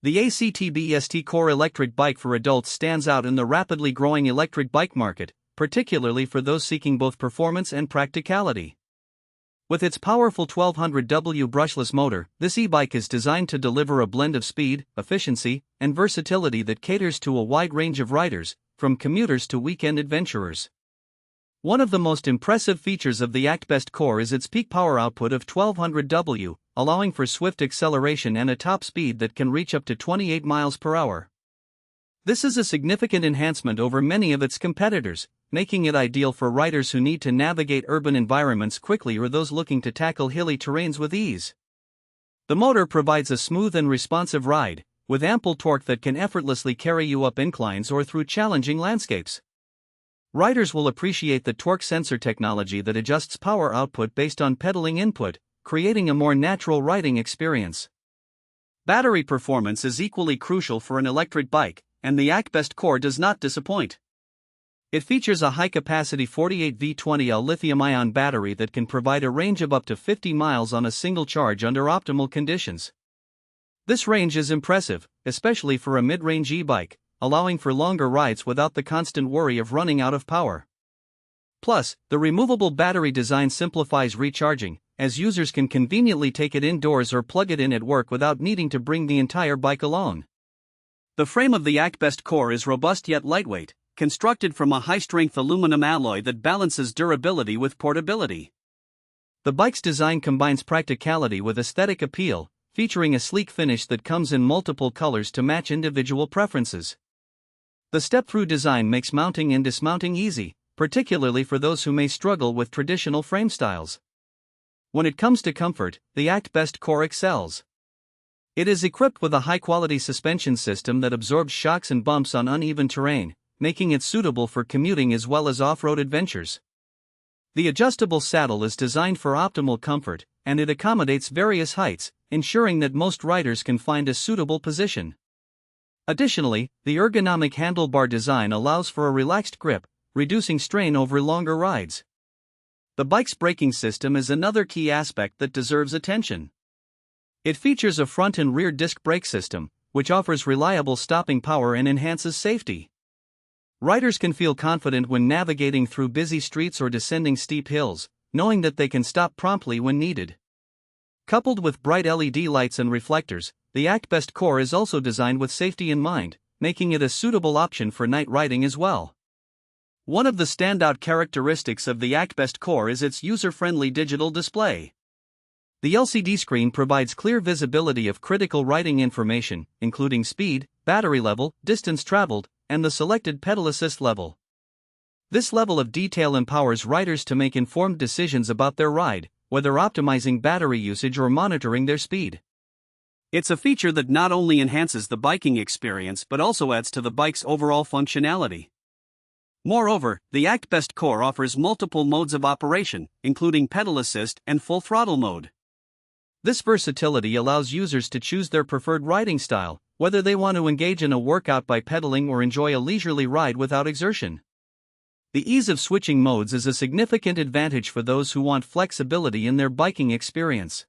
The ACTBEST Core Electric Bike for adults stands out in the rapidly growing electric bike market, particularly for those seeking both performance and practicality. With its powerful 1200W brushless motor, this e-bike is designed to deliver a blend of speed, efficiency, and versatility that caters to a wide range of riders, from commuters to weekend adventurers. One of the most impressive features of the ACTBEST Core is its peak power output of 1200W, allowing for swift acceleration and a top speed that can reach up to 28 miles per hour. This is a significant enhancement over many of its competitors, making it ideal for riders who need to navigate urban environments quickly or those looking to tackle hilly terrains with ease. The motor provides a smooth and responsive ride, with ample torque that can effortlessly carry you up inclines or through challenging landscapes. Riders will appreciate the torque sensor technology that adjusts power output based on pedaling input, creating a more natural riding experience. Battery performance is equally crucial for an electric bike, and the ACTBEST Core does not disappoint. It features a high-capacity 48V20L lithium-ion battery that can provide a range of up to 50 miles on a single charge under optimal conditions. This range is impressive, especially for a mid-range e-bike, allowing for longer rides without the constant worry of running out of power. Plus, the removable battery design simplifies recharging, as users can conveniently take it indoors or plug it in at work without needing to bring the entire bike along. The frame of the ACTBEST Core is robust yet lightweight, constructed from a high-strength aluminum alloy that balances durability with portability. The bike's design combines practicality with aesthetic appeal, featuring a sleek finish that comes in multiple colors to match individual preferences. The step-through design makes mounting and dismounting easy, particularly for those who may struggle with traditional frame styles. When it comes to comfort, the ACTBEST Core excels. It is equipped with a high-quality suspension system that absorbs shocks and bumps on uneven terrain, making it suitable for commuting as well as off-road adventures. The adjustable saddle is designed for optimal comfort, and it accommodates various heights, ensuring that most riders can find a suitable position. Additionally, the ergonomic handlebar design allows for a relaxed grip, reducing strain over longer rides. The bike's braking system is another key aspect that deserves attention. It features a front and rear disc brake system, which offers reliable stopping power and enhances safety. Riders can feel confident when navigating through busy streets or descending steep hills, knowing that they can stop promptly when needed. Coupled with bright LED lights and reflectors, the ACTBEST Core is also designed with safety in mind, making it a suitable option for night riding as well. One of the standout characteristics of the ACTBEST Core is its user-friendly digital display. The LCD screen provides clear visibility of critical riding information, including speed, battery level, distance traveled, and the selected pedal assist level. This level of detail empowers riders to make informed decisions about their ride, whether optimizing battery usage or monitoring their speed. It's a feature that not only enhances the biking experience but also adds to the bike's overall functionality. Moreover, the ACTBEST Core offers multiple modes of operation, including pedal assist and full throttle mode. This versatility allows users to choose their preferred riding style, whether they want to engage in a workout by pedaling or enjoy a leisurely ride without exertion. The ease of switching modes is a significant advantage for those who want flexibility in their biking experience.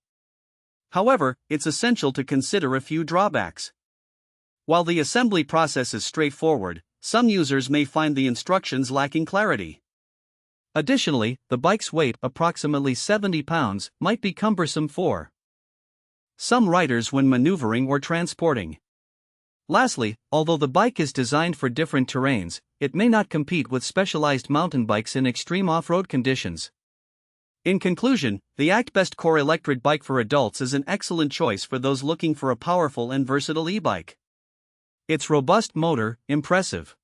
However, it's essential to consider a few drawbacks. While the assembly process is straightforward, some users may find the instructions lacking clarity. Additionally, the bike's weight, approximately 70 pounds, might be cumbersome for some riders when maneuvering or transporting. Lastly, although the bike is designed for different terrains, it may not compete with specialized mountain bikes in extreme off-road conditions. In conclusion, the ACTBEST Core Electric Bike for adults is an excellent choice for those looking for a powerful and versatile e-bike. Its robust motor, impressive